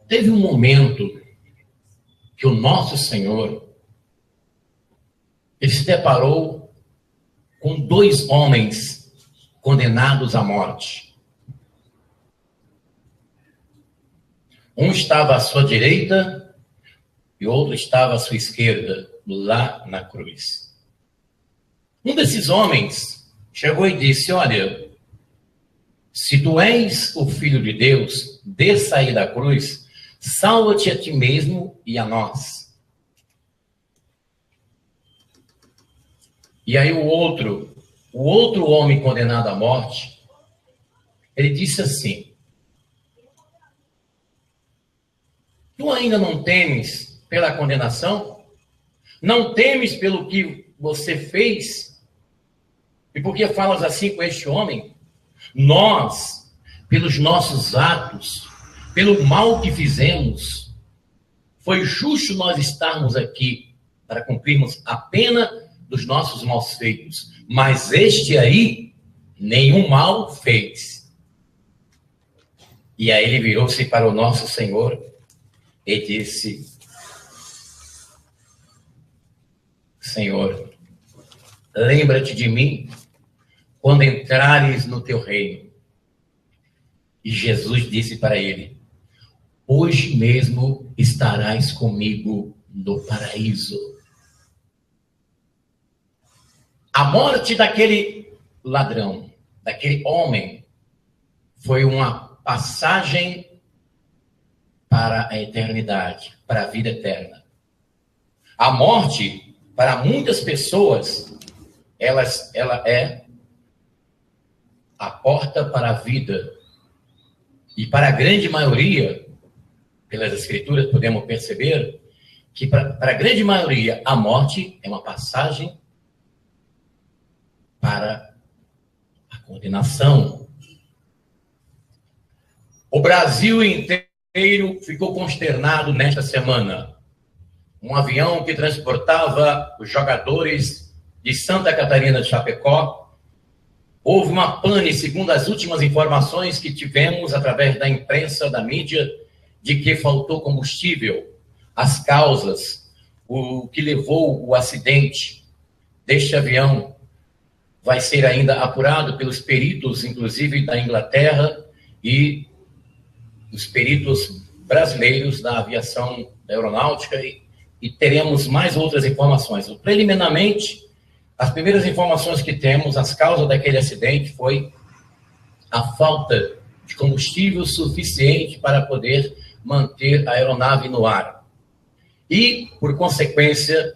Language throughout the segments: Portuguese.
Teve um momento que o nosso Senhor, ele se deparou com dois homens condenados à morte. Um estava à sua direita e outro estava à sua esquerda, lá na cruz. Um desses homens chegou e disse: olha, se tu és o Filho de Deus, desça aí da cruz, salva-te a ti mesmo e a nós. E aí o outro homem condenado à morte, ele disse assim: tu ainda não temes pela condenação? Não temes pelo que você fez? E por que falas assim com este homem? Nós, pelos nossos atos, pelo mal que fizemos, foi justo nós estarmos aqui para cumprirmos a pena dos nossos maus feitos. Mas este aí, nenhum mal fez. E aí ele virou-se para o nosso Senhor e disse: Senhor, lembra-te de mim quando entrares no teu reino. E Jesus disse para ele: hoje mesmo estarás comigo no paraíso. A morte daquele ladrão, daquele homem, foi uma passagem para a eternidade, para a vida eterna. A morte, para muitas pessoas, ela é a porta para a vida. E para a grande maioria, pelas Escrituras podemos perceber, que para a grande maioria a morte é uma passagem para a condenação. O Brasil inteiro ficou consternado nesta semana. Um avião que transportava os jogadores de Santa Catarina de Chapecó, houve uma pane, segundo as últimas informações que tivemos através da imprensa, da mídia, de que faltou combustível. As causas, o que levou o acidente deste avião, vai ser ainda apurado pelos peritos, inclusive da Inglaterra, e os peritos brasileiros da aviação da aeronáutica, e teremos mais outras informações. Preliminarmente, as primeiras informações que temos, as causas daquele acidente foi a falta de combustível suficiente para poder manter a aeronave no ar. E, por consequência,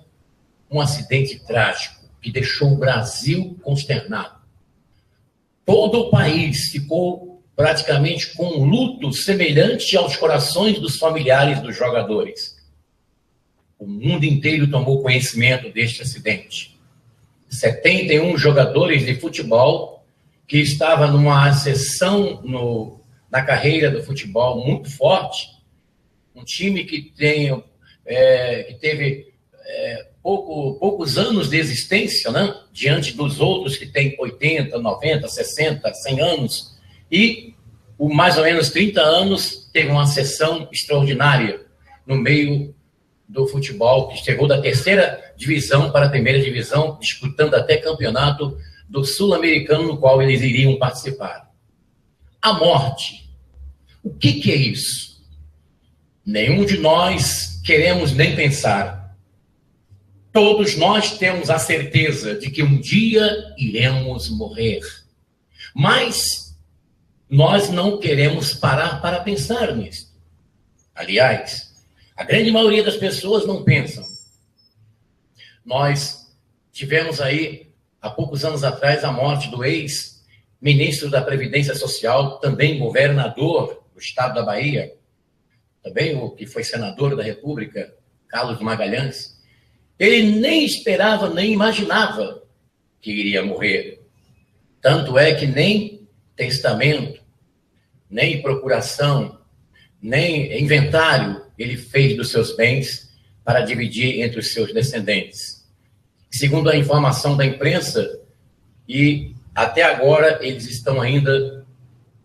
um acidente trágico que deixou o Brasil consternado. Todo o país ficou praticamente com um luto semelhante aos corações dos familiares dos jogadores. O mundo inteiro tomou conhecimento deste acidente. 71 jogadores de futebol que estavam numa ascensão na carreira do futebol muito forte, um time que teve poucos anos de existência, né? Diante dos outros que têm 80, 90, 60, 100 anos, e por mais ou menos 30 anos teve uma ascensão extraordinária no meio do futebol, que chegou da terceira divisão para a primeira divisão, disputando até campeonato do Sul-Americano, no qual eles iriam participar. A morte. O que é isso? Nenhum de nós queremos nem pensar. Todos nós temos a certeza de que um dia iremos morrer. Mas nós não queremos parar para pensar nisso. Aliás, a grande maioria das pessoas não pensam. Nós tivemos aí, há poucos anos atrás, a morte do ex-ministro da Previdência Social, também governador do estado da Bahia, também o que foi senador da República, Carlos Magalhães. Ele nem esperava, nem imaginava que iria morrer. Tanto é que nem testamento, nem procuração, nem inventário ele fez dos seus bens para dividir entre os seus descendentes. Segundo a informação da imprensa, e até agora eles estão ainda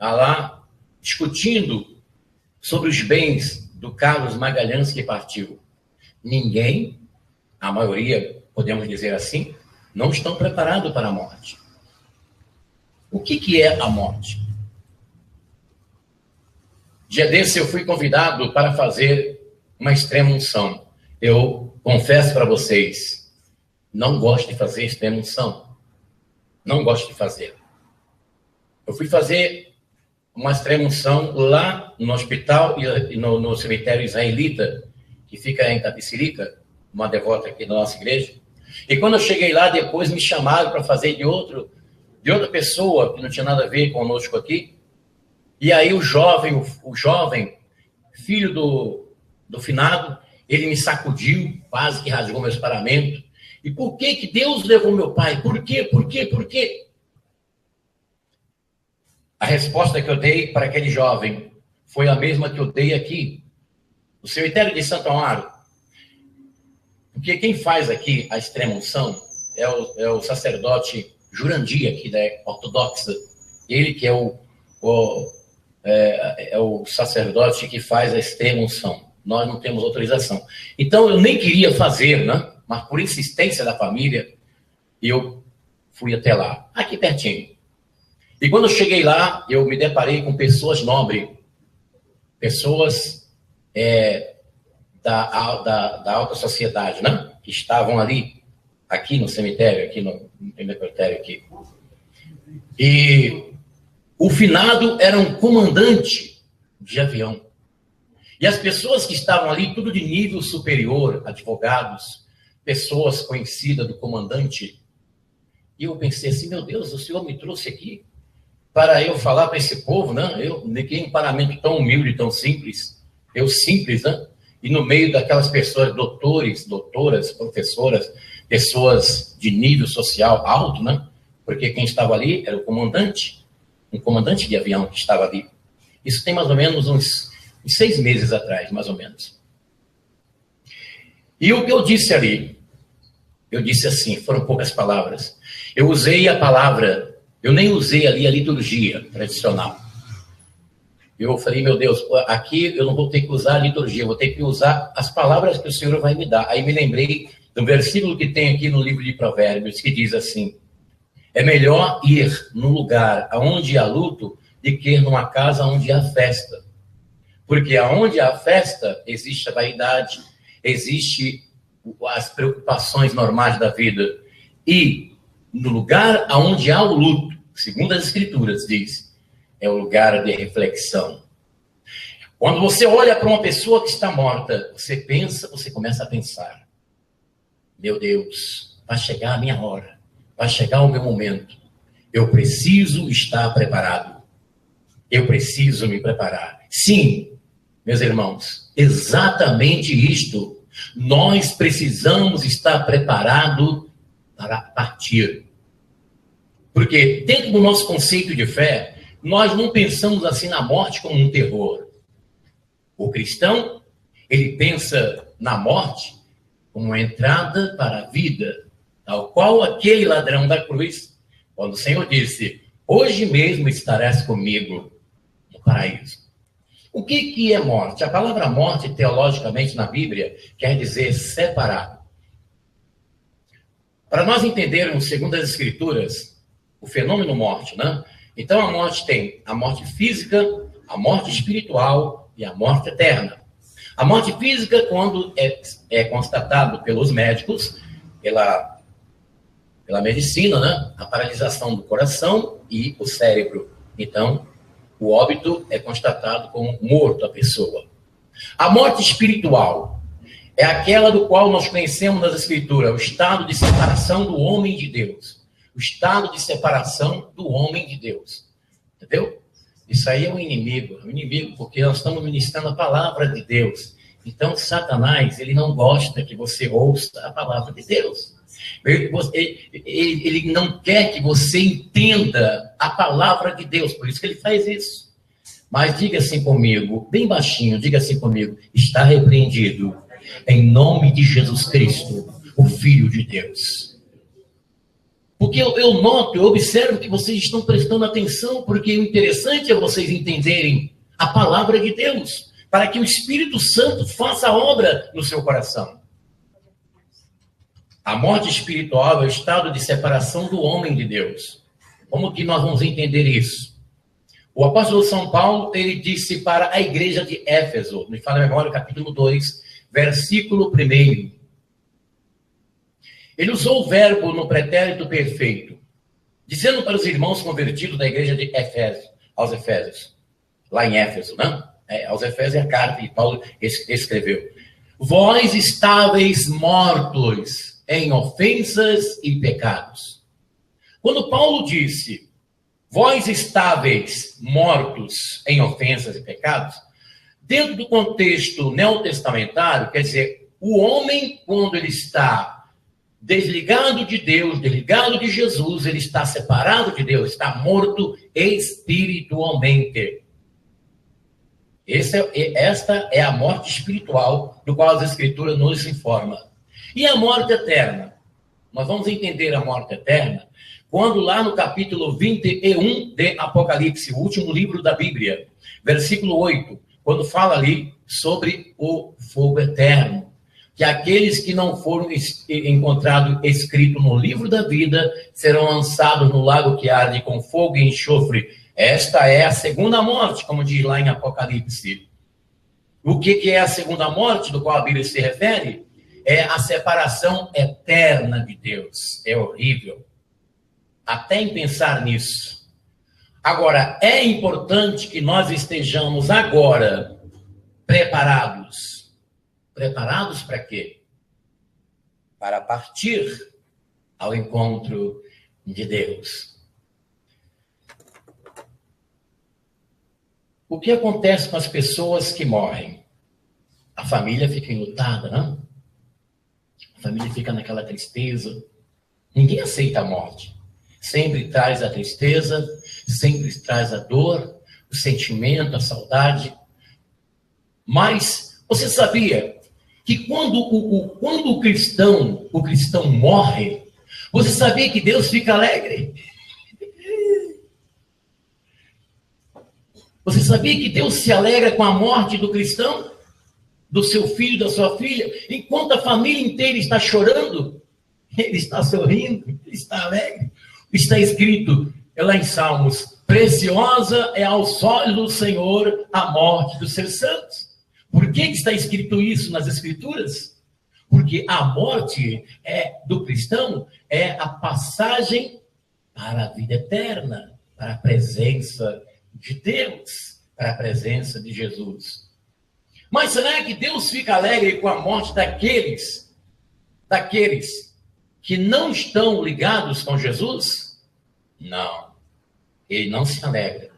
lá discutindo sobre os bens do Carlos Magalhães que partiu. Ninguém, a maioria, podemos dizer assim, não estão preparados para a morte. O que é a morte? Dia desse eu fui convidado para fazer uma extrema-unção. Eu confesso para vocês, não gosto de fazer extrema-unção. Não gosto de fazer. Eu fui fazer uma extrema-unção lá no hospital e no cemitério israelita, que fica em Itapecerica, uma devota aqui da nossa igreja. E quando eu cheguei lá, depois me chamaram para fazer de outra pessoa, que não tinha nada a ver conosco aqui. E aí o jovem, filho do finado, ele me sacudiu, quase que rasgou meus paramentos. E por que Deus levou meu pai? Por quê? Por quê? Por quê? A resposta que eu dei para aquele jovem foi a mesma que eu dei aqui, no cemitério de Santo Amaro. Porque quem faz aqui a extrema-unção é o sacerdote Jurandir, aqui da Ortodoxa. Ele que é o sacerdote que faz a extrema-unção. Nós não temos autorização. Então, eu nem queria fazer, né? Mas por insistência da família, eu fui até lá, aqui pertinho. E quando eu cheguei lá, eu me deparei com pessoas nobres, pessoas da alta sociedade, né? Que estavam ali, aqui no cemitério, aqui no necrotério aqui. E o finado era um comandante de avião. E as pessoas que estavam ali, tudo de nível superior, advogados, pessoas conhecidas do comandante. E eu pensei assim, meu Deus, o senhor me trouxe aqui para eu falar para esse povo, né? Eu neguei um paramento tão humilde, tão simples. Eu simples, né? E no meio daquelas pessoas, doutores, doutoras, professoras, pessoas de nível social alto, né? Porque quem estava ali era o comandante, um comandante de avião que estava ali. Isso tem mais ou menos uns 6 meses atrás, mais ou menos. E o que eu disse ali? Eu disse assim, foram poucas palavras. Eu usei a palavra, eu nem usei ali a liturgia tradicional. Eu falei, meu Deus, aqui eu não vou ter que usar a liturgia, eu vou ter que usar as palavras que o Senhor vai me dar. Aí me lembrei do versículo que tem aqui no livro de Provérbios, que diz assim, é melhor ir num lugar onde há luto do que numa casa onde há festa. Porque onde há festa, existe a vaidade, existe as preocupações normais da vida. E no lugar onde há o luto, segundo as Escrituras diz, é o lugar de reflexão. Quando você olha para uma pessoa que está morta, você começa a pensar, meu Deus, vai chegar a minha hora, vai chegar o meu momento. Eu preciso estar preparado. Eu preciso me preparar. Sim, meus irmãos, exatamente isto. Nós precisamos estar preparados para partir. Porque dentro do nosso conceito de fé, nós não pensamos assim na morte como um terror. O cristão, ele pensa na morte como uma entrada para a vida, tal qual aquele ladrão da cruz, quando o Senhor disse, hoje mesmo estarás comigo no paraíso. O que é morte? A palavra morte, teologicamente, na Bíblia, quer dizer separado. Para nós entendermos, segundo as Escrituras, o fenômeno morte, né? Então, a morte tem a morte física, a morte espiritual e a morte eterna. A morte física, quando é constatado pelos médicos, pela medicina, né? A paralisação do coração e o cérebro. Então, o óbito é constatado como morto a pessoa. A morte espiritual é aquela do qual nós conhecemos nas Escrituras, o estado de separação do homem de Deus. O estado de separação do homem de Deus. Entendeu? Isso aí é um inimigo porque nós estamos ministrando a palavra de Deus. Então, Satanás, ele não gosta que você ouça a palavra de Deus. Ele não quer que você entenda a palavra de Deus, por isso que ele faz isso. Mas diga assim comigo, bem baixinho, diga assim comigo, está repreendido em nome de Jesus Cristo, o Filho de Deus. Porque eu noto, eu observo que vocês estão prestando atenção, porque o interessante é vocês entenderem a palavra de Deus. para que o Espírito Santo faça a obra no seu coração. A morte espiritual é o estado de separação do homem de Deus. Como que nós vamos entender isso? O apóstolo São Paulo, ele disse para a igreja de Éfeso, me fala a memória, capítulo 2, versículo 1. Ele usou o verbo no pretérito perfeito, dizendo para os irmãos convertidos da igreja de Éfeso, aos Efésios, lá em Éfeso, né? Aos Efésios é a carta que Paulo escreveu. Vós estáveis mortos em ofensas e pecados. Quando Paulo disse, vós estáveis mortos em ofensas e pecados, dentro do contexto neotestamentário, quer dizer, o homem, quando ele está desligado de Deus, desligado de Jesus, ele está separado de Deus, está morto espiritualmente. Esta é a morte espiritual, do qual as Escrituras nos informam. E a morte eterna? Nós vamos entender a morte eterna quando lá no capítulo 21 de Apocalipse, o último livro da Bíblia, versículo 8, quando fala ali sobre o fogo eterno, que aqueles que não foram encontrados escritos no livro da vida serão lançados no lago que arde com fogo e enxofre. Esta é a segunda morte, como diz lá em Apocalipse. O que é a segunda morte, do qual a Bíblia se refere? É a separação eterna de Deus. É horrível. Até em pensar nisso. Agora, é importante que nós estejamos agora preparados. Preparados para quê? Para partir ao encontro de Deus. O que acontece com as pessoas que morrem? A família fica enlutada, não? A família fica naquela tristeza. Ninguém aceita a morte. Sempre traz a tristeza, sempre traz a dor, o sentimento, a saudade. Mas você sabia que quando o cristão morre, você sabia que Deus fica alegre? Você sabia que Deus se alegra com a morte do cristão? Do seu filho, da sua filha? Enquanto a família inteira está chorando, ele está sorrindo, ele está alegre. Está escrito lá em Salmos, preciosa é aos olhos do Senhor a morte dos seus santos. Por que está escrito isso nas Escrituras? Porque a morte do cristão é a passagem para a vida eterna, para a presença de Deus, para a presença de Jesus. Mas será que Deus fica alegre com a morte daqueles que não estão ligados com Jesus? Não. Ele não se alegra.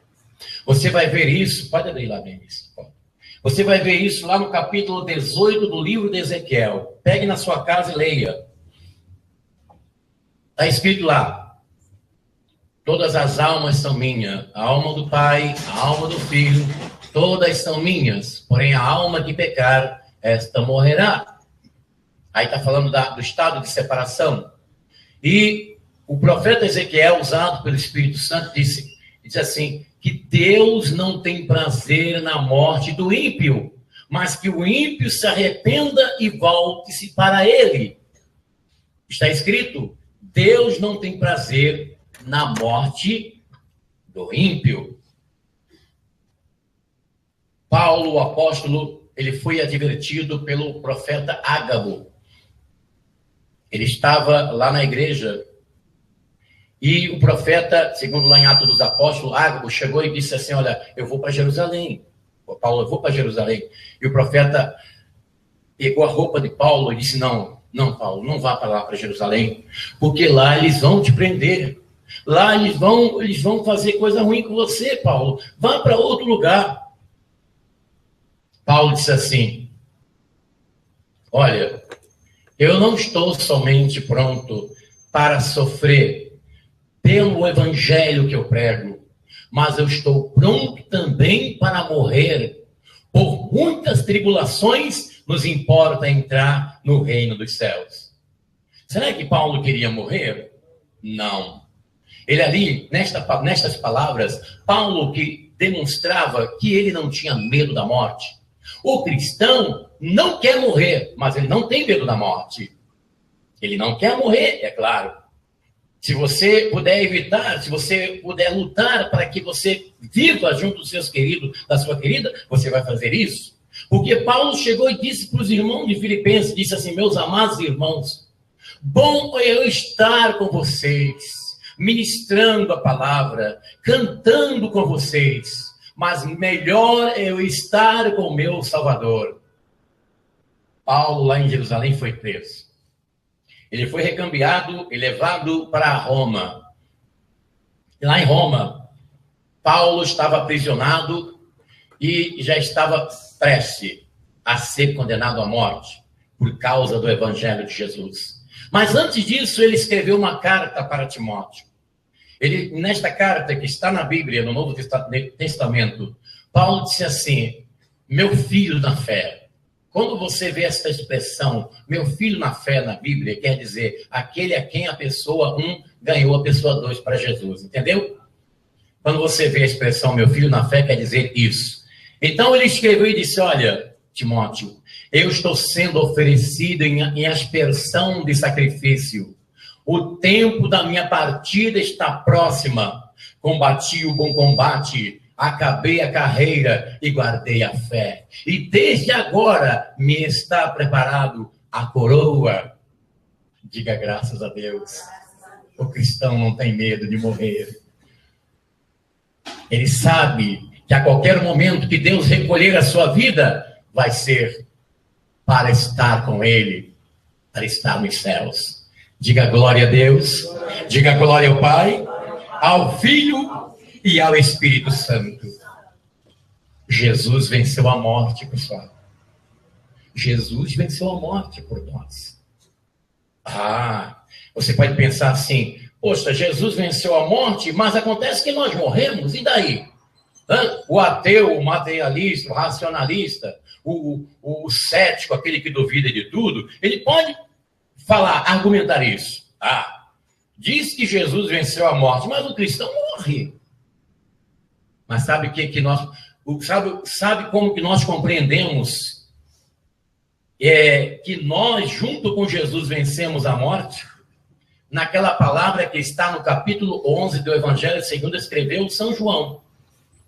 Você vai ver isso, pode ler lá bem isso. Você vai ver isso lá no capítulo 18 do livro de Ezequiel. Pegue na sua casa e leia. Está escrito lá. Todas as almas são minhas. A alma do Pai, a alma do Filho, todas são minhas. Porém, a alma que pecar, esta morrerá. Aí está falando do estado de separação. E o profeta Ezequiel, usado pelo Espírito Santo, diz assim, que Deus não tem prazer na morte do ímpio, mas que o ímpio se arrependa e volte-se para ele. Está escrito, Deus não tem prazer na morte do ímpio. Paulo, o apóstolo, ele foi advertido pelo profeta Ágabo. Ele estava lá na igreja e o profeta, segundo lá em Atos dos Apóstolos, Ágabo chegou e disse assim, olha, eu vou para Jerusalém. Paulo, eu vou para Jerusalém. E o profeta pegou a roupa de Paulo e disse, não, Paulo, não vá para lá, para Jerusalém, porque lá eles vão te prender. Lá eles vão fazer coisa ruim com você, Paulo. Vá para outro lugar. Paulo disse assim, olha, eu não estou somente pronto para sofrer pelo evangelho que eu prego, mas eu estou pronto também para morrer. Por muitas tribulações nos importa entrar no reino dos céus. Será que Paulo queria morrer? Não. Ele ali, nestas palavras, Paulo que demonstrava que ele não tinha medo da morte. O cristão não quer morrer, mas ele não tem medo da morte. Ele não quer morrer, é claro. Se você puder evitar, se você puder lutar para que você viva junto dos seus queridos, da sua querida, você vai fazer isso. Porque Paulo chegou e disse para os irmãos de Filipenses, disse assim: meus amados irmãos, bom é eu estar com vocês, ministrando a palavra, cantando com vocês, mas melhor é eu estar com o meu Salvador. Paulo, lá em Jerusalém, foi preso. Ele foi recambiado e levado para Roma. Lá em Roma, Paulo estava aprisionado e já estava prestes a ser condenado à morte por causa do Evangelho de Jesus. Mas antes disso, ele escreveu uma carta para Timóteo. Nesta carta que está na Bíblia, no Novo Testamento, Paulo disse assim: meu filho na fé. Quando você vê essa expressão, meu filho na fé, na Bíblia, quer dizer aquele a quem a pessoa 1 ganhou a pessoa 2 para Jesus, entendeu? Quando você vê a expressão meu filho na fé, quer dizer isso. Então ele escreveu e disse: olha, Timóteo, eu estou sendo oferecido em aspersão de sacrifício. O tempo da minha partida está próxima. Combati o bom combate, acabei a carreira e guardei a fé. E desde agora me está preparado a coroa. Diga graças a Deus. O cristão não tem medo de morrer. Ele sabe que a qualquer momento que Deus recolher a sua vida, vai ser para estar com Ele, para estar nos céus. Diga glória a Deus. Diga glória ao Pai, ao Filho e ao Espírito Santo. Jesus venceu a morte, pessoal. Jesus venceu a morte por nós. Você pode pensar assim: poxa, Jesus venceu a morte, mas acontece que nós morremos, e daí? O ateu, o materialista, o racionalista, o cético, aquele que duvida de tudo, ele pode argumentar isso. Diz que Jesus venceu a morte, mas o cristão morre. Mas sabe que nós, sabe como que nós compreendemos que nós, junto com Jesus, vencemos a morte? Naquela palavra que está no capítulo 11 do Evangelho segundo escreveu São João.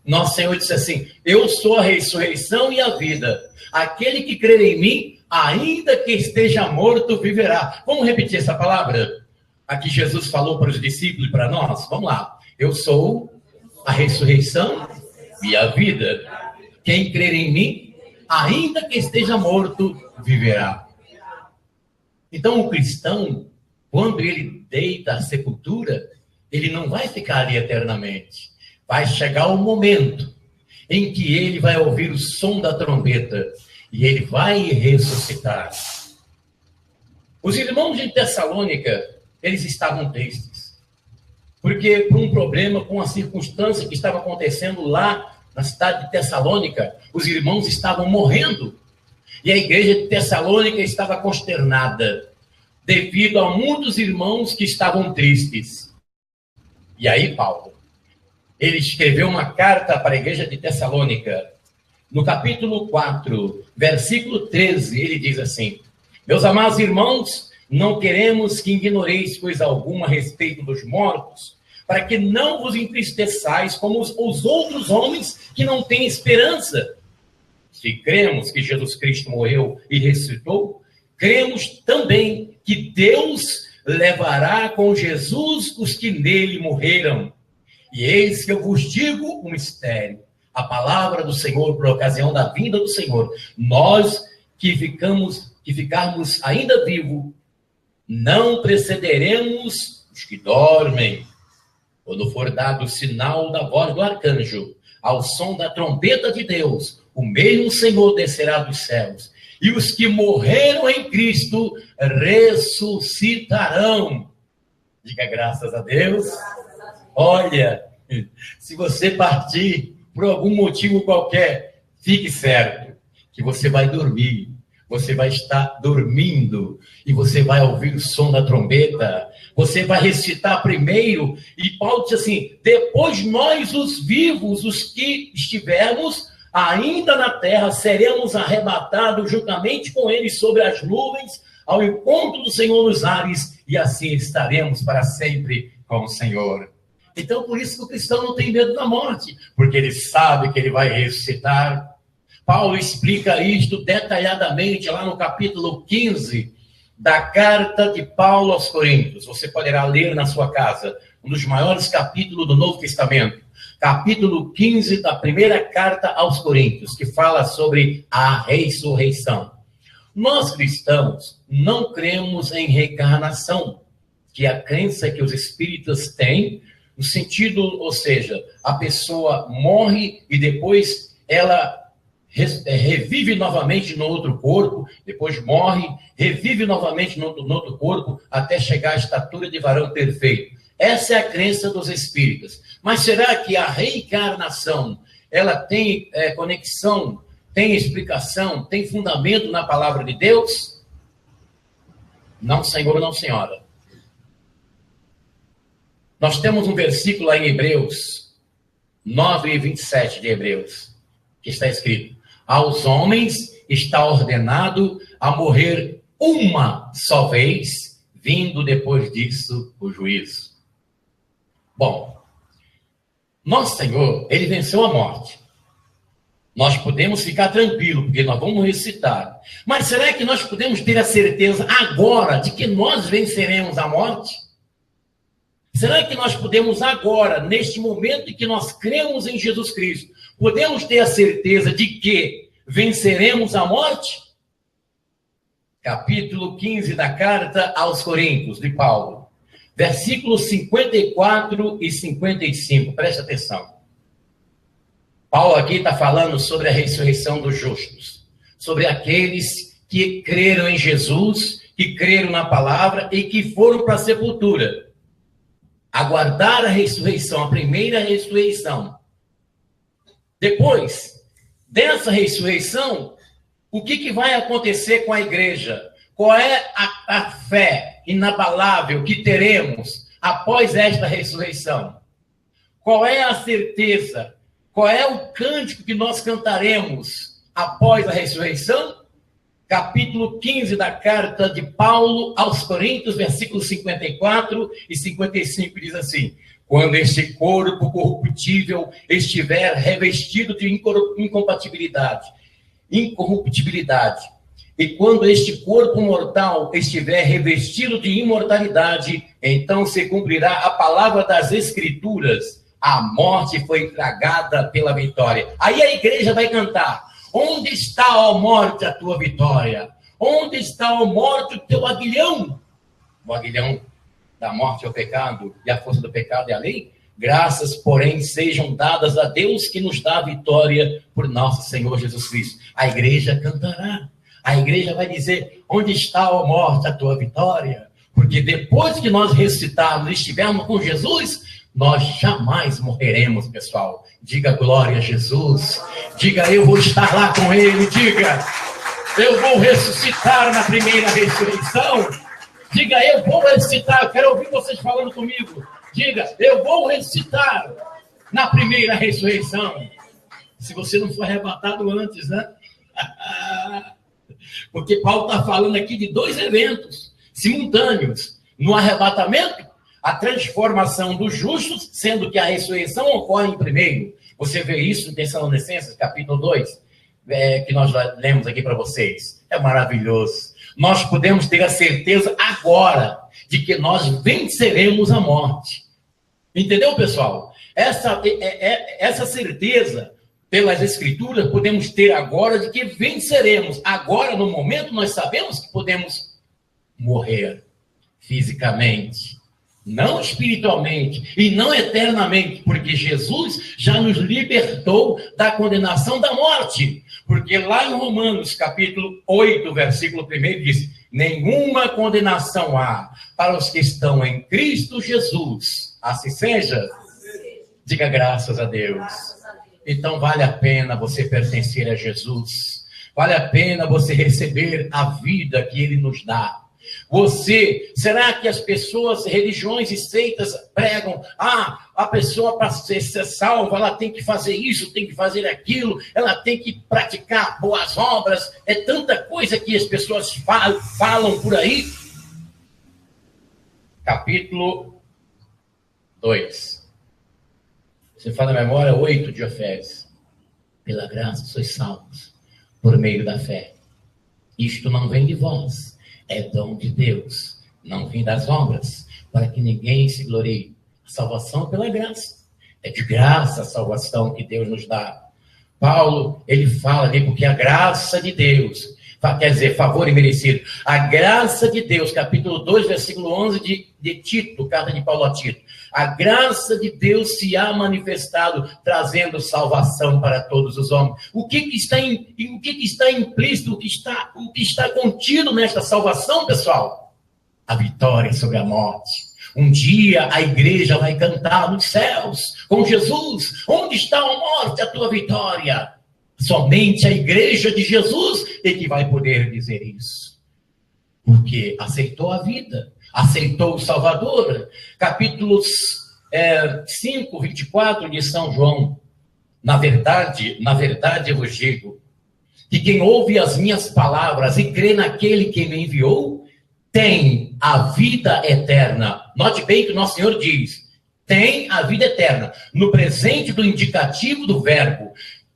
Nosso Senhor disse assim: eu sou a ressurreição e a vida. Aquele que crer em mim, ainda que esteja morto, viverá. Vamos repetir essa palavra? Aqui Jesus falou para os discípulos e para nós. Vamos lá. Eu sou a ressurreição e a vida. Quem crer em mim, ainda que esteja morto, viverá. Então o cristão, quando ele deita à sepultura, ele não vai ficar ali eternamente. Vai chegar o momento em que ele vai ouvir o som da trombeta e ele vai ressuscitar. Os irmãos de Tessalônica, eles estavam tristes, porque por um problema, com a circunstância que estava acontecendo lá na cidade de Tessalônica, os irmãos estavam morrendo, e a igreja de Tessalônica estava consternada, devido a muitos irmãos que estavam tristes. E aí Paulo, ele escreveu uma carta para a igreja de Tessalônica. No capítulo 4, versículo 13, ele diz assim: meus amados irmãos, não queremos que ignoreis coisa alguma a respeito dos mortos, para que não vos entristeçais como os outros homens que não têm esperança. Se cremos que Jesus Cristo morreu e ressuscitou, cremos também que Deus levará com Jesus os que nele morreram. E eis que eu vos digo um mistério. A palavra do Senhor, por ocasião da vinda do Senhor, nós que ficarmos ainda vivos, não precederemos os que dormem. Quando for dado o sinal da voz do arcanjo, ao som da trombeta de Deus, o mesmo Senhor descerá dos céus, e os que morreram em Cristo ressuscitarão. Diga graças a Deus. Olha, se você partir por algum motivo qualquer, fique certo que você vai dormir. Você vai estar dormindo e você vai ouvir o som da trombeta. Você vai recitar primeiro. E Paulo diz assim: depois nós, os vivos, os que estivermos ainda na terra seremos arrebatados juntamente com ele sobre as nuvens, ao encontro do Senhor nos ares, e assim estaremos para sempre com o Senhor. Então, por isso que o cristão não tem medo da morte, porque ele sabe que ele vai ressuscitar. Paulo explica isto detalhadamente lá no capítulo 15 da carta de Paulo aos Coríntios. Você poderá ler na sua casa, um dos maiores capítulos do Novo Testamento. Capítulo 15 da primeira carta aos Coríntios, que fala sobre a ressurreição. Nós cristãos não cremos em reencarnação, que é a crença que os espíritas têm, no sentido, ou seja, a pessoa morre e depois ela revive novamente no outro corpo, depois morre, revive novamente no outro corpo, até chegar à estatura de varão perfeito. Essa é a crença dos espíritas. Mas será que a reencarnação, ela tem conexão, tem explicação, tem fundamento na palavra de Deus? Não, senhor, não, senhora. Nós temos um versículo lá em Hebreus 9:27 de Hebreus, que está escrito: aos homens está ordenado a morrer uma só vez, vindo depois disso o juízo. Bom, nosso Senhor, ele venceu a morte. Nós podemos ficar tranquilos, porque nós vamos ressuscitar. Mas será que nós podemos ter a certeza agora de que nós venceremos a morte? Será que nós podemos agora, neste momento em que nós cremos em Jesus Cristo, podemos ter a certeza de que venceremos a morte? Capítulo 15 da carta aos Coríntios, de Paulo. Versículos 54 e 55, presta atenção. Paulo aqui está falando sobre a ressurreição dos justos, sobre aqueles que creram em Jesus, que creram na palavra e que foram para a sepultura. Aguardar a ressurreição, a primeira ressurreição. Depois dessa ressurreição, o que vai acontecer com a igreja? Qual é a fé inabalável que teremos após esta ressurreição? Qual é a certeza? Qual é o cântico que nós cantaremos após a ressurreição? Capítulo 15 da carta de Paulo aos Coríntios, versículos 54 e 55, diz assim: quando este corpo corruptível estiver revestido de incorruptibilidade, e quando este corpo mortal estiver revestido de imortalidade, então se cumprirá a palavra das Escrituras: a morte foi tragada pela vitória. Aí a igreja vai cantar: onde está, ó morte, a tua vitória? Onde está, ó morte, o teu aguilhão? O aguilhão da morte é o pecado, e a força do pecado é a lei. Graças, porém, sejam dadas a Deus que nos dá a vitória por nosso Senhor Jesus Cristo. A igreja cantará. A igreja vai dizer: onde está, ó morte, a tua vitória? Porque depois que nós ressuscitarmos e estivermos com Jesus, nós jamais morreremos, pessoal. Diga glória a Jesus. Diga: eu vou estar lá com ele. Diga: eu vou ressuscitar na primeira ressurreição. Diga: eu vou ressuscitar. Eu quero ouvir vocês falando comigo. Diga: eu vou ressuscitar na primeira ressurreição. Se você não for arrebatado antes, né? Porque Paulo está falando aqui de dois eventos simultâneos. No arrebatamento, a transformação dos justos, sendo que a ressurreição ocorre em primeiro. Você vê isso em Tessalonicenses, capítulo 2, que nós lemos aqui para vocês. É maravilhoso. Nós podemos ter a certeza agora de que nós venceremos a morte. Entendeu, pessoal? Essa certeza pelas Escrituras podemos ter agora de que venceremos. Agora, no momento, nós sabemos que podemos morrer fisicamente, não espiritualmente e não eternamente, porque Jesus já nos libertou da condenação da morte. Porque lá em Romanos, capítulo 8, versículo 1, diz: nenhuma condenação há para os que estão em Cristo Jesus. Assim seja. Diga graças a Deus. Então vale a pena você pertencer a Jesus. Vale a pena você receber a vida que Ele nos dá. Será que as pessoas, religiões e seitas pregam, a pessoa para ser salva, ela tem que fazer isso, tem que fazer aquilo, ela tem que praticar boas obras, é tanta coisa que as pessoas falam por aí. Capítulo 2. Você fala na memória 8 de Efésios. Pela graça sois salvos, por meio da fé. Isto não vem de vós, é dom de Deus, não vem das obras, para que ninguém se glorie. A salvação é pela graça. É de graça a salvação que Deus nos dá. Paulo, ele fala ali, porque a graça de Deus, quer dizer, favor imerecido. A graça de Deus, capítulo 2, versículo 11 de Tito, carta de Paulo a Tito. A graça de Deus se há manifestado, trazendo salvação para todos os homens. O que está implícito, o que está contido nesta salvação, pessoal? A vitória sobre a morte. Um dia a igreja vai cantar nos céus com Jesus. Onde está a morte, a tua vitória? Somente a igreja de Jesus é que vai poder dizer isso. Porque aceitou a vida, aceitou o Salvador. Capítulos 5, 24 de São João. Na verdade eu vos digo, que quem ouve as minhas palavras e crê naquele que me enviou, tem a vida eterna. Note bem que o nosso Senhor diz, tem a vida eterna. No presente do indicativo do verbo,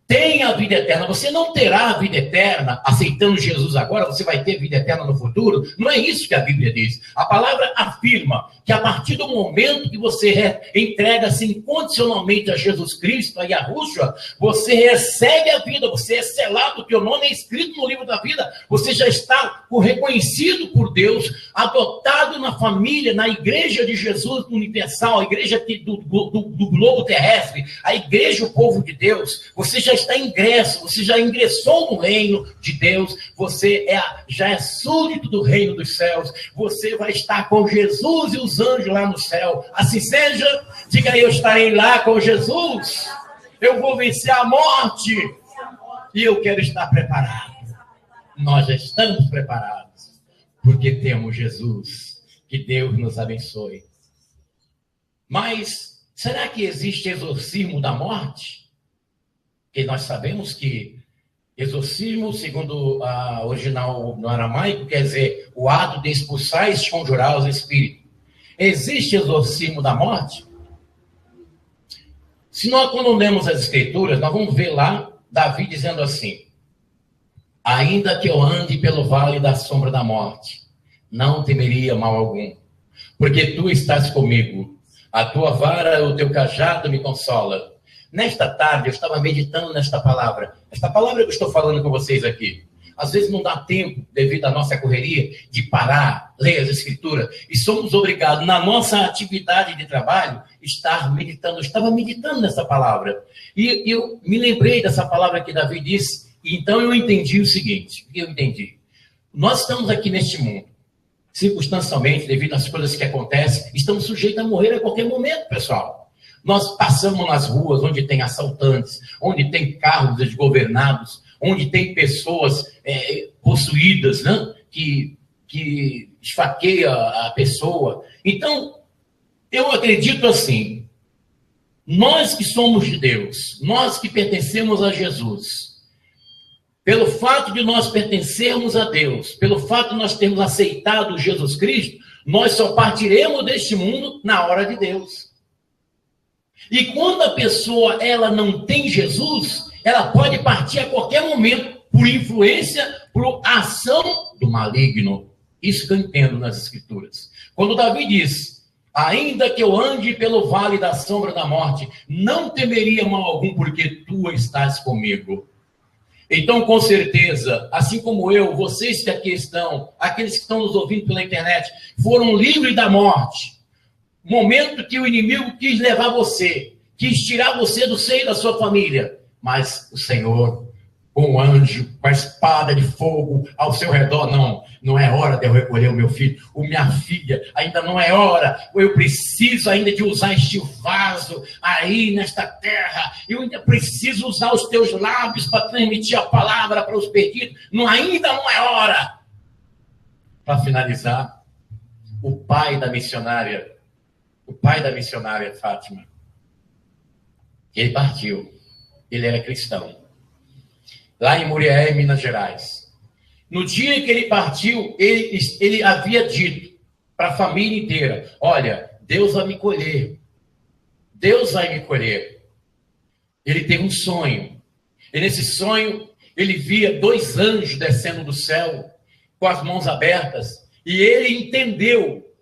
tem a vida eterna. Você não terá a vida eterna aceitando Jesus agora, você vai ter vida eterna no futuro. Não é isso que a Bíblia diz. A palavra afirma que a partir do momento que você entrega-se incondicionalmente a Jesus Cristo, a Yahushua, você recebe a vida, você é selado, o teu nome é escrito no livro da vida, você já está reconhecido por Deus, adotado na família, na igreja de Jesus universal, a igreja do globo terrestre, a igreja, o povo de Deus. Você já está ingresso, você já ingressou no reino de Deus, você já é súdito do reino dos céus, você vai estar com Jesus e os anjos lá no céu. Assim seja, diga aí, eu estarei lá com Jesus, eu vou vencer a morte, e eu quero estar preparado. Nós já estamos preparados, porque temos Jesus. Que Deus nos abençoe. Mas, será que existe exorcismo da morte? E nós sabemos que exorcismo, segundo a original no aramaico, quer dizer o ato de expulsar e esconjurar os espíritos. Existe exorcismo da morte? Se nós, quando lemos as escrituras, nós vamos ver lá Davi dizendo assim: ainda que eu ande pelo vale da sombra da morte, não temeria mal algum, porque tu estás comigo, a tua vara e o teu cajado me consola. Nesta tarde, eu estava meditando nesta palavra. Esta palavra que eu estou falando com vocês aqui. Às vezes não dá tempo, devido à nossa correria, de parar, ler as escrituras. E somos obrigados, na nossa atividade de trabalho, estar meditando. Eu estava meditando nessa palavra. E eu me lembrei dessa palavra que Davi disse. E então eu entendi o seguinte. Eu entendi. Nós estamos aqui neste mundo. Circunstancialmente, devido às coisas que acontecem, estamos sujeitos a morrer a qualquer momento, pessoal. Nós passamos nas ruas onde tem assaltantes, onde tem carros desgovernados, onde tem pessoas possuídas, né? que esfaqueia a pessoa. Então, eu acredito assim, nós que somos de Deus, nós que pertencemos a Jesus, pelo fato de nós pertencermos a Deus, pelo fato de nós termos aceitado Jesus Cristo, nós só partiremos deste mundo na hora de Deus. E quando a pessoa ela não tem Jesus, ela pode partir a qualquer momento por influência, por ação do maligno. Isso que eu entendo nas Escrituras. Quando Davi diz, ainda que eu ande pelo vale da sombra da morte, não temeria mal algum, porque tu estás comigo. Então, com certeza, assim como eu, vocês que aqui estão, aqueles que estão nos ouvindo pela internet, foram livres da morte. Momento que o inimigo quis levar você, quis tirar você do seio da sua família, mas o Senhor, com o anjo, com a espada de fogo ao seu redor, não é hora de eu recolher o meu filho, minha filha, ainda não é hora, eu preciso ainda de usar este vaso aí nesta terra, eu ainda preciso usar os teus lábios para transmitir a palavra para os perdidos, ainda não é hora. para finalizar, o pai da missionária Fátima, ele partiu. Ele era cristão. Lá em Muriaé, Minas Gerais. No dia que ele partiu, ele havia dito para a família inteira: olha, Deus vai me colher. Deus vai me colher. Ele teve um sonho. E nesse sonho, ele via 2 anjos descendo do céu, com as mãos abertas. E ele entendeu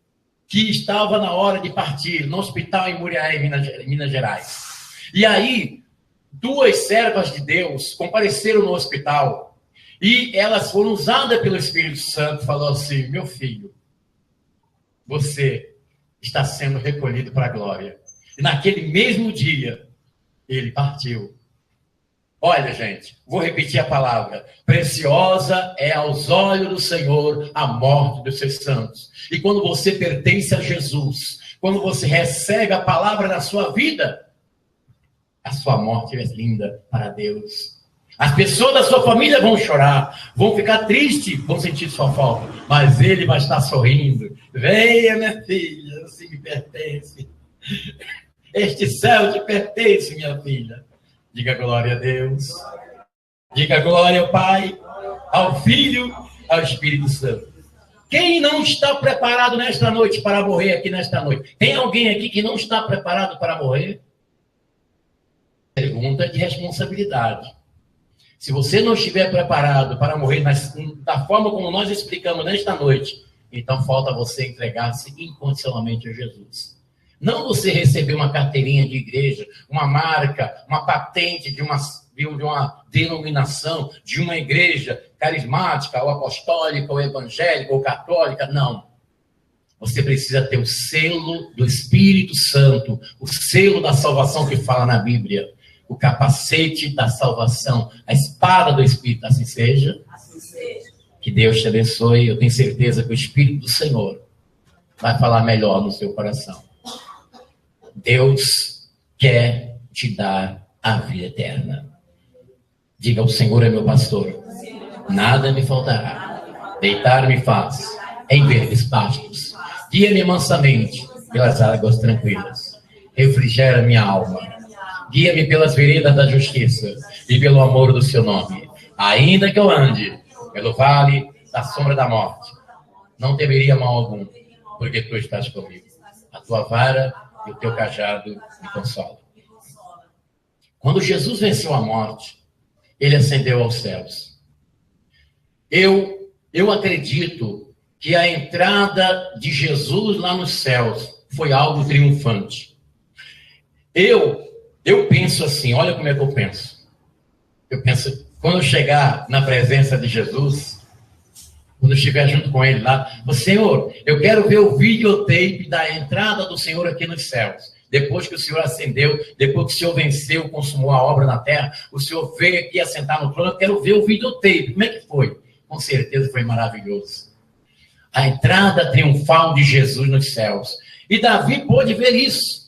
que estava na hora de partir, no hospital em Muriaé, Minas Gerais. E aí, 2 servas de Deus compareceram no hospital. E elas foram usadas pelo Espírito Santo. Falou assim: meu filho, você está sendo recolhido para a glória. E naquele mesmo dia, ele partiu. Olha, gente, vou repetir a palavra. Preciosa é aos olhos do Senhor a morte dos seus santos. E quando você pertence a Jesus, quando você recebe a palavra na sua vida, a sua morte é linda para Deus. As pessoas da sua família vão chorar, vão ficar tristes, vão sentir sua falta, mas ele vai estar sorrindo. Venha, minha filha, você me pertence. Este céu te pertence, minha filha. Diga glória a Deus. Diga glória ao Pai, ao Filho, ao Espírito Santo. Quem não está preparado nesta noite para morrer aqui nesta noite? Tem alguém aqui que não está preparado para morrer? Pergunta de responsabilidade. Se você não estiver preparado para morrer da forma como nós explicamos nesta noite, então falta você entregar-se incondicionalmente a Jesus. Não você receber uma carteirinha de igreja, uma marca, uma patente de uma denominação, de uma igreja carismática, ou apostólica, ou evangélica, ou católica. Não. Você precisa ter o selo do Espírito Santo, o selo da salvação que fala na Bíblia. O capacete da salvação, a espada do Espírito, assim seja. Assim seja. Que Deus te abençoe. Eu tenho certeza que o Espírito do Senhor vai falar melhor no seu coração. Deus quer te dar a vida eterna. Diga: o Senhor é meu pastor, nada me faltará. Deitar-me faz em verdes pastos. Guia-me mansamente pelas águas tranquilas. Refrigera minha alma. Guia-me pelas veredas da justiça e pelo amor do seu nome. Ainda que eu ande pelo vale da sombra da morte, não temeria mal algum, porque tu estás comigo. A tua vara e o teu cajado me consolam. Quando Jesus venceu a morte, ele ascendeu aos céus. Eu acredito que a entrada de Jesus lá nos céus foi algo triunfante. Eu penso assim, olha como é que eu penso. Eu penso, quando eu chegar na presença de Jesus, quando eu estiver junto com ele lá, Senhor, eu quero ver o videotape da entrada do Senhor aqui nos céus. Depois que o Senhor ascendeu, depois que o Senhor venceu, consumou a obra na terra, o Senhor veio aqui assentar no trono, eu quero ver o videotape. Como é que foi? Com certeza foi maravilhoso. A entrada triunfal de Jesus nos céus. E Davi pôde ver isso.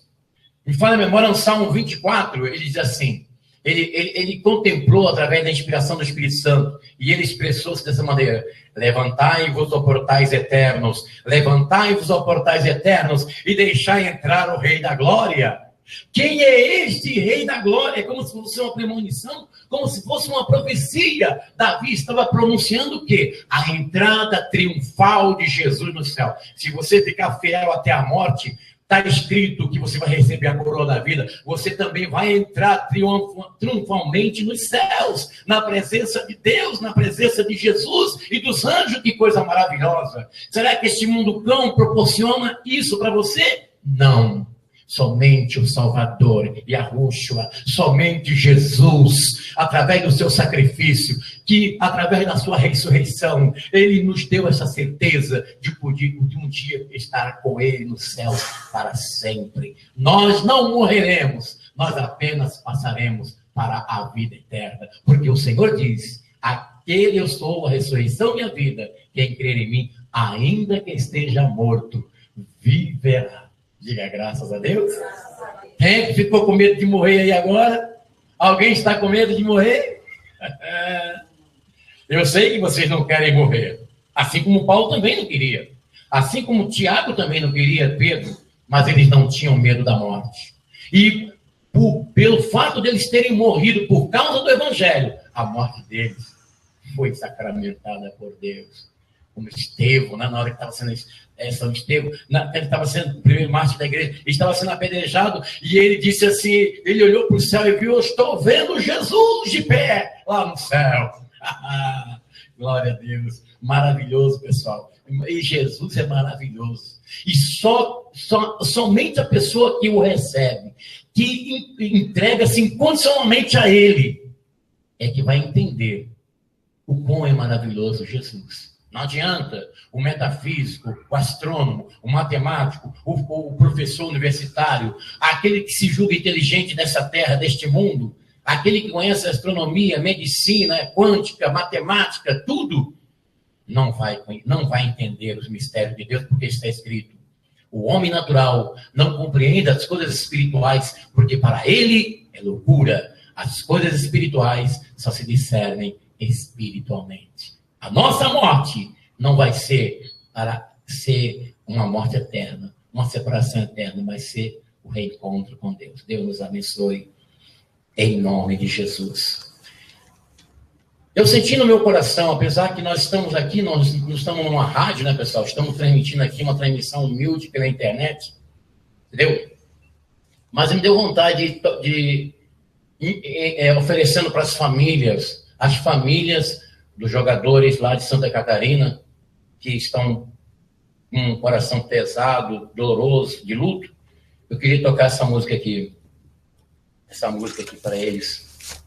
Me fala a memória, no Salmo 24, ele diz assim, ele contemplou através da inspiração do Espírito Santo, e ele expressou-se dessa maneira: levantai-vos, ó portais eternos, levantai-vos, ó portais eternos, e deixai entrar o Rei da Glória. Quem é este Rei da Glória? É como se fosse uma premonição, como se fosse uma profecia. Davi estava pronunciando o quê? A entrada triunfal de Jesus no céu. Se você ficar fiel até a morte, está escrito que você vai receber a coroa da vida. Você também vai entrar triunfalmente nos céus, na presença de Deus, na presença de Jesus e dos anjos. Que coisa maravilhosa. Será que este mundo cão proporciona isso para você? Não. Somente o Salvador, Yahushua, somente Jesus, através do seu sacrifício, que através da sua ressurreição, ele nos deu essa certeza de um dia estar com ele no céu para sempre. Nós não morreremos, nós apenas passaremos para a vida eterna, porque o Senhor diz: aquele eu sou, a ressurreição e a vida, quem crer em mim, ainda que esteja morto, viverá. Diga graças a Deus. Quem ficou com medo de morrer aí agora? Alguém está com medo de morrer? Eu sei que vocês não querem morrer. Assim como Paulo também não queria. Assim como Tiago também não queria, Pedro, mas eles não tinham medo da morte. E pelo fato deles terem morrido por causa do evangelho, a morte deles foi sacramentada por Deus. Como Estevão, né, na hora que estava sendo São Estevão, ele estava sendo o primeiro mártir da igreja, ele estava sendo apedrejado, e ele disse assim, ele olhou para o céu e viu, eu estou vendo Jesus de pé lá no céu. Glória a Deus, maravilhoso, pessoal. E Jesus é maravilhoso. E somente a pessoa que o recebe, que entrega-se incondicionalmente a ele, é que vai entender o quão é maravilhoso Jesus. Não adianta o metafísico, o astrônomo, o matemático, o professor universitário, aquele que se julga inteligente dessa terra, deste mundo, aquele que conhece astronomia, medicina, quântica, matemática, tudo, não vai entender os mistérios de Deus, porque está escrito. O homem natural não compreende as coisas espirituais, porque para ele é loucura. As coisas espirituais só se discernem espiritualmente. A nossa morte não vai ser para ser uma morte eterna, uma separação eterna, vai ser o reencontro com Deus. Deus nos abençoe, em nome de Jesus. Eu senti no meu coração, apesar que nós estamos aqui, nós não estamos numa rádio, né, pessoal? Estamos transmitindo aqui uma transmissão humilde pela internet, entendeu? Mas me deu vontade oferecendo para as famílias dos jogadores lá de Santa Catarina, que estão com um coração pesado, doloroso, de luto, eu queria tocar essa música aqui para eles,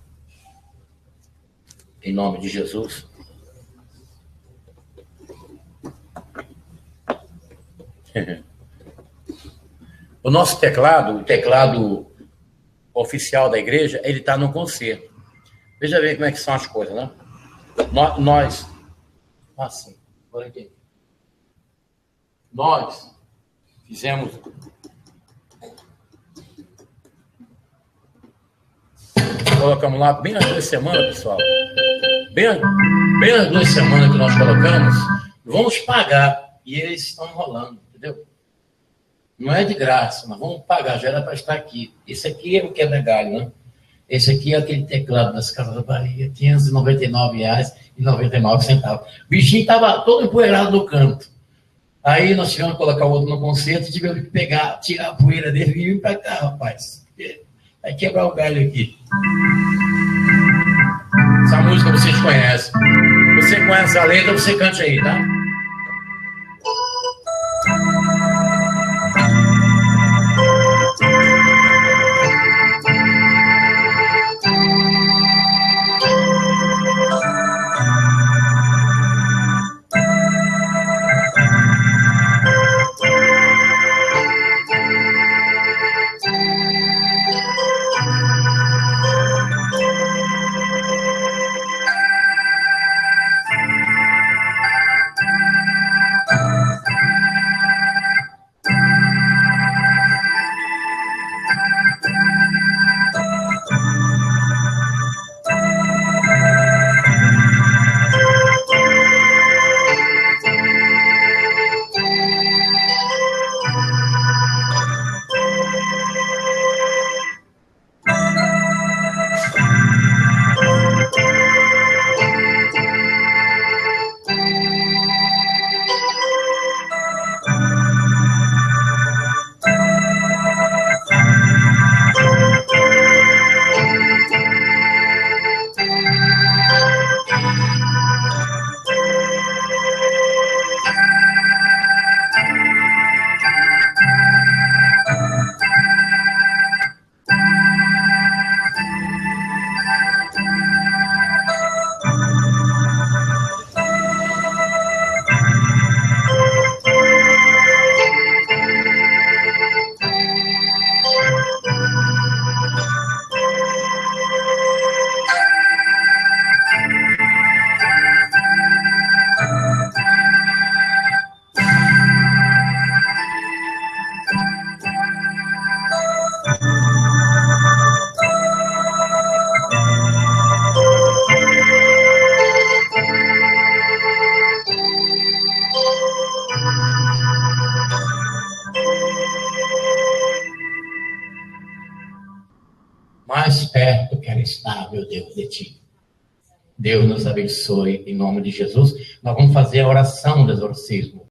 em nome de Jesus. O nosso teclado, o teclado oficial da igreja, ele está no concerto. Veja bem como é que são as coisas, né? Nós fizemos colocamos lá bem as 2 semanas, pessoal. Bem as 2 semanas que nós colocamos, vamos pagar. E eles estão enrolando, entendeu? Não é de graça, mas vamos pagar, já era para estar aqui. Esse aqui é o quebra-galho, né? Esse aqui é aquele teclado das Casas da Bahia, R$ 599,99. O bichinho estava todo empoeirado no canto. Aí nós tivemos que colocar o outro no concerto, tivemos que tirar a poeira dele e vir para cá, rapaz. Vai quebrar o galho aqui. Essa música vocês conhecem. Você conhece a letra, você cante aí, tá? está, meu Deus, de ti. Deus nos abençoe, em nome de Jesus. Nós vamos fazer a oração do exorcismo.